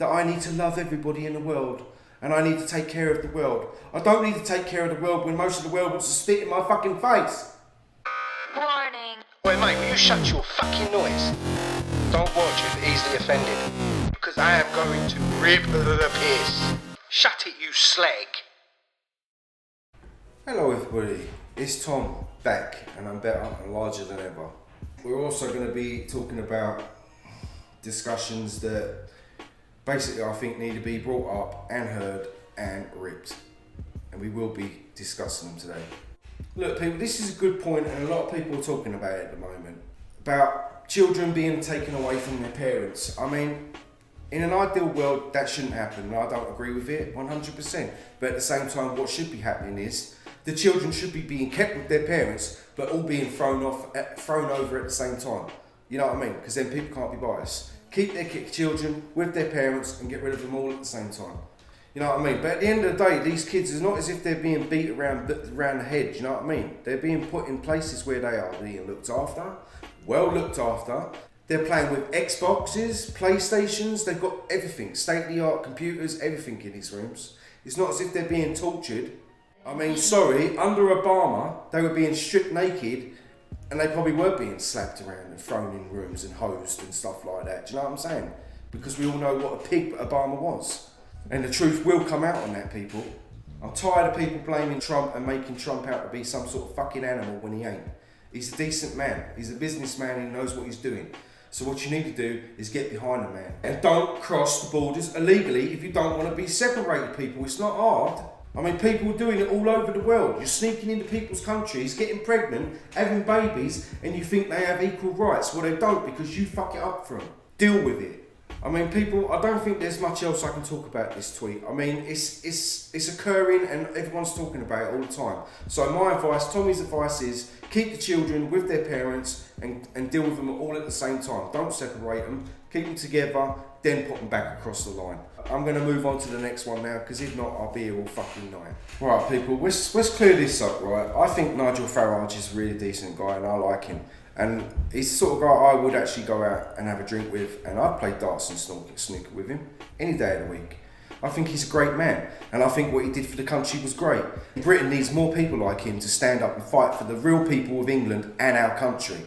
that I need to love everybody in the world and I need to take care of the world. I don't need to take care of the world when most of the world wants to spit in my fucking face. Warning. Wait, mate, will you shut your fucking noise? Don't watch if easily offended, because I am going to rip the piss. Shut it, you slag. Hello everybody, it's Tom back and I'm better and larger than ever. We're also going to be talking about discussions that basically I think need to be brought up and heard and ripped, and we will be discussing them today. Look people, this is a good point and a lot of people are talking about it at the moment, about children being taken away from their parents. I mean, in an ideal world that shouldn't happen and I don't agree with it 100%, but at the same time what should be happening is the children should be being kept with their parents but all being thrown over at the same time. You know what I mean? Because then people can't be biased. Keep their children with their parents and get rid of them all at the same time. You know what I mean? But at the end of the day, these kids, it's not as if they're being beat around the head, you know what I mean? They're being put in places where they are being looked after, well looked after. They're playing with Xboxes, PlayStations, they've got everything, state-of-the-art computers, everything in these rooms. It's not as if they're being tortured. I mean, sorry, under Obama, they were being stripped naked and they probably were being slapped around and thrown in rooms and hosed and stuff like that. Do you know what I'm saying? Because we all know what a pig Obama was. And the truth will come out on that, people. I'm tired of people blaming Trump and making Trump out to be some sort of fucking animal when he ain't. He's a decent man. He's a businessman and he knows what he's doing. So what you need to do is get behind the man. And don't cross the borders illegally if you don't want to be separated, people. It's not hard. I mean, people are doing it all over the world. You're sneaking into people's countries, getting pregnant, having babies, and you think they have equal rights. Well, they don't, because you fuck it up for them. Deal with it. I mean, people, I don't think there's much else I can talk about this tweet. I mean, it's occurring and everyone's talking about it all the time. So my advice, Tommy's advice is keep the children with their parents and deal with them all at the same time. Don't separate them, keep them together, then put them back across the line. I'm going to move on to the next one now, because if not, I'll be here all fucking night. Right, people, let's clear this up, right? I think Nigel Farage is a really decent guy and I like him. And he's the sort of guy I would actually go out and have a drink with, and I'd play darts and snooker with him any day of the week. I think he's a great man, and I think what he did for the country was great. Britain needs more people like him to stand up and fight for the real people of England and our country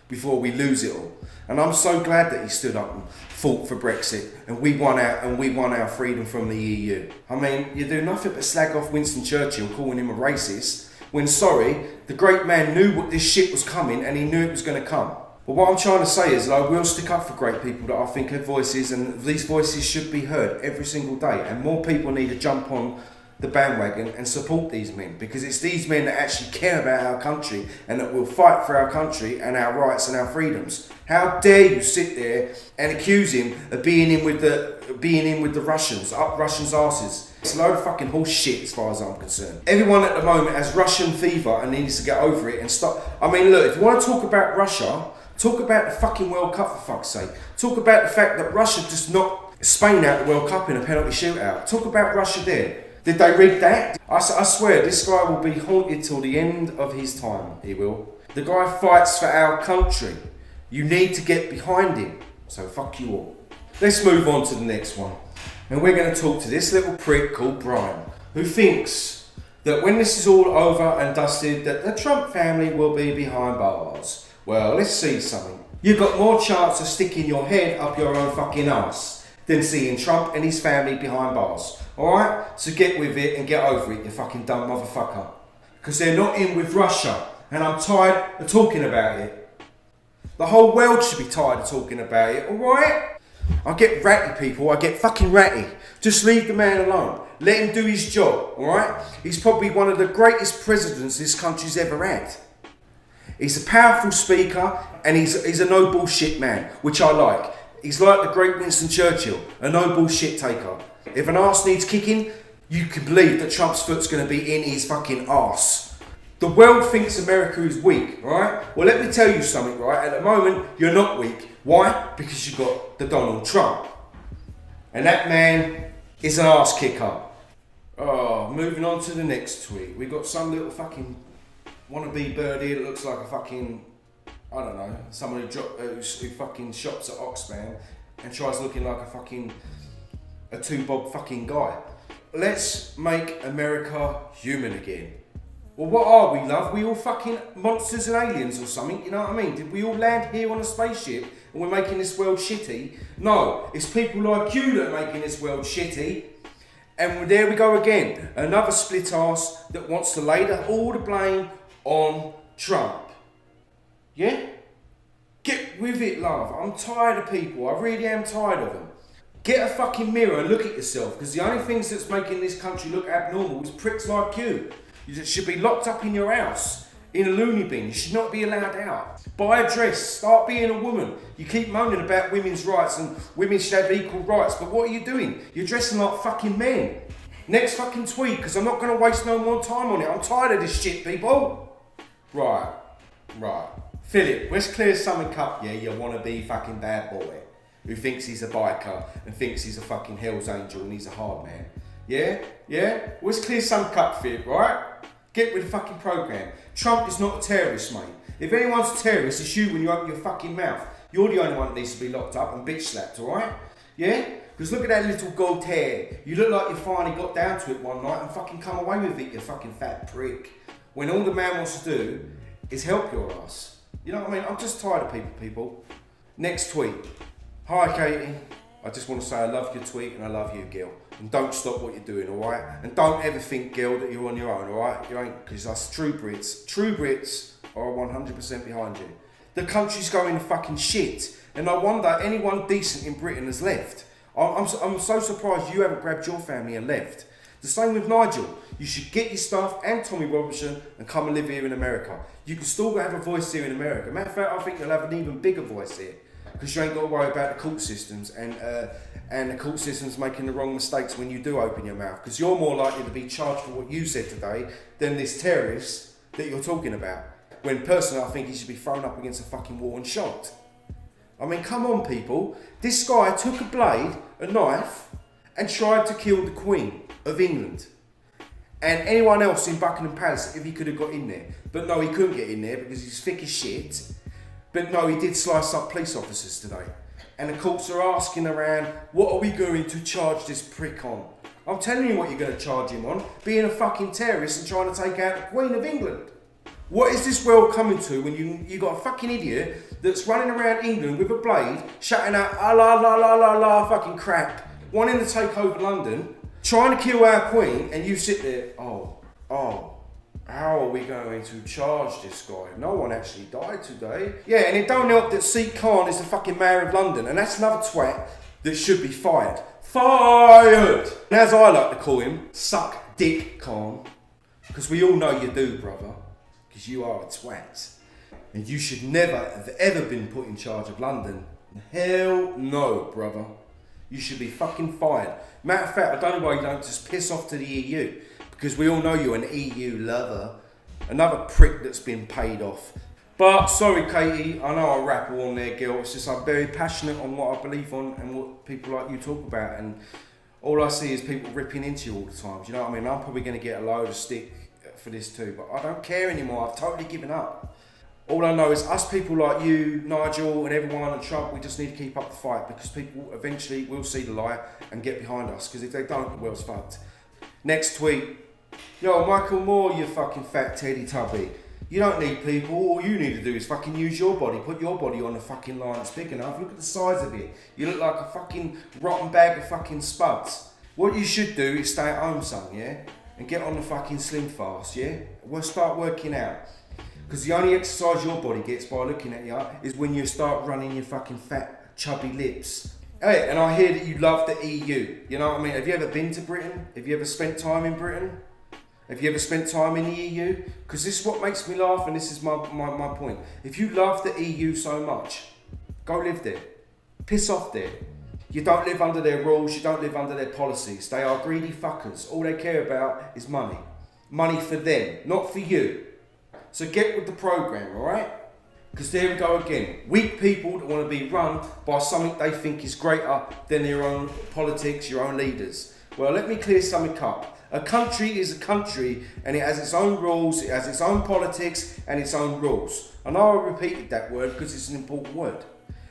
before we lose it all. And I'm so glad that he stood up and fought for Brexit, and we won our freedom from the EU. I mean, you do nothing but slag off Winston Churchill, calling him a racist, when, sorry, the great man knew what this shit was coming and he knew it was going to come. But what I'm trying to say is that I will stick up for great people that I think have voices, and these voices should be heard every single day, and more people need to jump on the bandwagon and support these men, because it's these men that actually care about our country and that will fight for our country and our rights and our freedoms. How dare you sit there and accuse him of being in with the Russians, up Russians' arses? It's a load of fucking horse shit as far as I'm concerned. Everyone at the moment has Russian fever and needs to get over it and stop. I mean, look, if you want to talk about Russia, talk about the fucking World Cup for fuck's sake. Talk about the fact that Russia just knocked Spain out of the World Cup in a penalty shootout. Talk about Russia there. Did they rig that? I swear, this guy will be haunted till the end of his time. He will. The guy fights for our country. You need to get behind him. So fuck you all. Let's move on to the next one. And we're going to talk to this little prick called Brian, who thinks that when this is all over and dusted, that the Trump family will be behind bars. Well, let's see something. You've got more chance of sticking your head up your own fucking ass than seeing Trump and his family behind bars. Alright? So get with it and get over it, you fucking dumb motherfucker. Because they're not in with Russia, and I'm tired of talking about it. The whole world should be tired of talking about it, alright? I get ratty, people, I get fucking ratty. Just leave the man alone. Let him do his job, alright? He's probably one of the greatest presidents this country's ever had. He's a powerful speaker and he's a no bullshit man, which I like. He's like the great Winston Churchill, a no bullshit taker. If an arse needs kicking, you can believe that Trump's foot's going to be in his fucking arse. The world thinks America is weak, right? Well, let me tell you something, right? At the moment, you're not weak. Why? Because you've got the Donald Trump. And that man is an arse kicker. Oh, moving on to the next tweet. We got some little fucking wannabe bird here that looks like a fucking, I don't know, someone who fucking shops at Oxfam and tries looking like a fucking a two-bob fucking guy. Let's make America human again. Well, what are we, love? We all fucking monsters and aliens or something, you know what I mean? Did we all land here on a spaceship and we're making this world shitty? No, it's people like you that are making this world shitty. And there we go again. Another split arse that wants to lay all the blame on Trump. Yeah? Get with it, love. I'm tired of people. I really am tired of them. Get a fucking mirror and look at yourself, because the only things that's making this country look abnormal is pricks like you. You should be locked up in your house, in a loony bin. You should not be allowed out. Buy a dress. Start being a woman. You keep moaning about women's rights and women should have equal rights, but what are you doing? You're dressing like fucking men. Next fucking tweet, because I'm not going to waste no more time on it. I'm tired of this shit, people. Right. Philip, let's clear something up, yeah? You want to be fucking bad boy who thinks he's a biker and thinks he's a fucking Hell's Angel and he's a hard man. Yeah? Let's clear something up, Philip, right? Get with the fucking program. Trump is not a terrorist, mate. If anyone's a terrorist, it's you when you open your fucking mouth. You're the only one that needs to be locked up and bitch slapped, alright? Yeah? Because look at that little gold hair. You look like you finally got down to it one night and fucking come away with it, you fucking fat prick. When all the man wants to do is help your ass. You know what I mean? I'm just tired of people. Next tweet. Hi, Katie. I just want to say I love your tweet and I love you, Gil. And don't stop what you're doing, alright? And don't ever think, Gil, that you're on your own, alright? You ain't, because us true Brits are 100% behind you. The country's going to fucking shit. And I wonder anyone decent in Britain has left. I'm so surprised you haven't grabbed your family and left. The same with Nigel. You should get your stuff and Tommy Robinson and come and live here in America. You can still have a voice here in America. Matter of fact, I think you'll have an even bigger voice here. Because you ain't got to worry about the court systems and the court systems making the wrong mistakes when you do open your mouth. Because you're more likely to be charged for what you said today than this terrorist that you're talking about. When personally I think he should be thrown up against a fucking wall and shot. I mean, come on, people. This guy took a blade, a knife, and tried to kill the Queen of England. And anyone else in Buckingham Palace if he could have got in there. But no, he couldn't get in there because he's thick as shit. But no, he did slice up police officers today. And the courts are asking around, what are we going to charge this prick on? I'm telling you what you're going to charge him on. Being a fucking terrorist and trying to take out the Queen of England. What is this world coming to when you got a fucking idiot that's running around England with a blade, shouting out, ah la la la la la fucking crap, wanting to take over London, trying to kill our Queen, and you sit there, oh, how are we going to charge this guy? No one actually died today. Yeah, and it don't help that Sadiq Khan is the fucking mayor of London, and that's another twat that should be fired. Fired! And as I like to call him, suck dick Khan, because we all know you do, brother. Because you are a twat. And you should never have ever been put in charge of London. Hell no, brother. You should be fucking fired. Matter of fact, I don't know why you don't just piss off to the EU. Because we all know you're an EU lover. Another prick that's been paid off. But, sorry Katie, I know I rattle on there, girl. It's just I'm very passionate on what I believe on and what people like you talk about. And all I see is people ripping into you all the time. Do you know what I mean? I'm probably going to get a load of stick for this too, but I don't care anymore. I've totally given up. All I know is us people like you, Nigel, and everyone, and Trump, we just need to keep up the fight because people eventually will see the light and get behind us, because if they don't, the world's fucked. Next tweet. Yo, Michael Moore, you fucking fat teddy tubby. You don't need people. All you need to do is fucking use your body. Put your body on the fucking line that's big enough. Look at the size of it. You look like a fucking rotten bag of fucking spuds. What you should do is stay at home, son, yeah? And get on the fucking slim fast, yeah? We'll start working out. Because the only exercise your body gets by looking at you is when you start running your fucking fat, chubby lips. Hey, and I hear that you love the EU. You know what I mean? Have you ever been to Britain? Have you ever spent time in Britain? Have you ever spent time in the EU? Because this is what makes me laugh, and this is my point. If you love the EU so much, go live there. Piss off there. You don't live under their rules, you don't live under their policies. They are greedy fuckers. All they care about is money. Money for them, not for you. So get with the program, alright? Because there we go again. Weak people that want to be run by something they think is greater than their own politics, your own leaders. Well, let me clear something up. A country is a country, and it has its own rules, it has its own politics and its own rules. I know I repeated that word because it's an important word.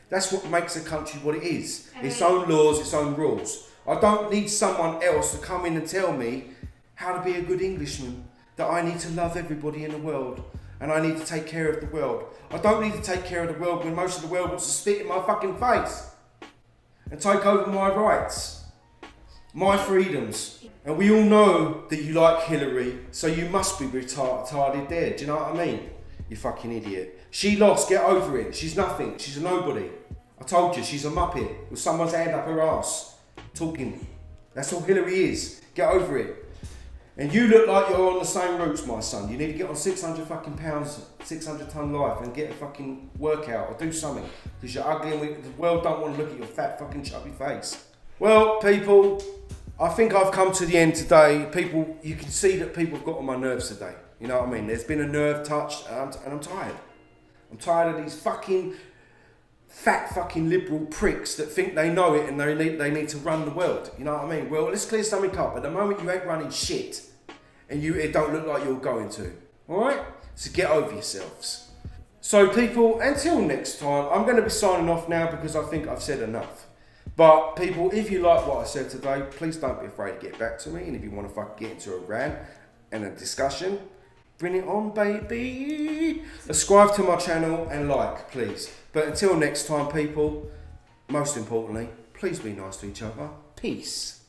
That's what makes a country what it is. Its own laws, its own rules. I don't need someone else to come in and tell me how to be a good Englishman, that I need to love everybody in the world and I need to take care of the world. I don't need to take care of the world when most of the world wants to spit in my fucking face and take over my rights, my freedoms. And we all know that you like Hillary, so you must be retarded there. Do you know what I mean? You fucking idiot. She lost, get over it. She's nothing, she's a nobody. I told you, she's a muppet with someone's hand up her ass, talking. That's all Hillary is. Get over it. And you look like you're on the same routes, my son. You need to get on 600 fucking pounds, 600 ton life and get a fucking workout or do something. Because you're ugly and the world don't want to look at your fat fucking chubby face. Well, people, I think I've come to the end today. People, you can see that people have got on my nerves today. You know what I mean? There's been a nerve touched and I'm tired. I'm tired of these fucking fat fucking liberal pricks that think they know it and they need to run the world. You know what I mean? Well, let's clear something up. At the moment, you ain't running shit, and it don't look like you're going to. All right? So get over yourselves. So, people, until next time, I'm going to be signing off now because I think I've said enough. But people, if you like what I said today, please don't be afraid to get back to me. And if you want to fucking get into a rant and a discussion, bring it on, baby. Subscribe to my channel and like, please. But until next time, people, most importantly, please be nice to each other. Peace.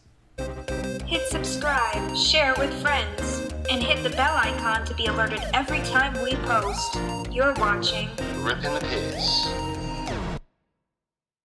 Hit subscribe, share with friends, and hit the bell icon to be alerted every time we post. You're watching Ripping the piss.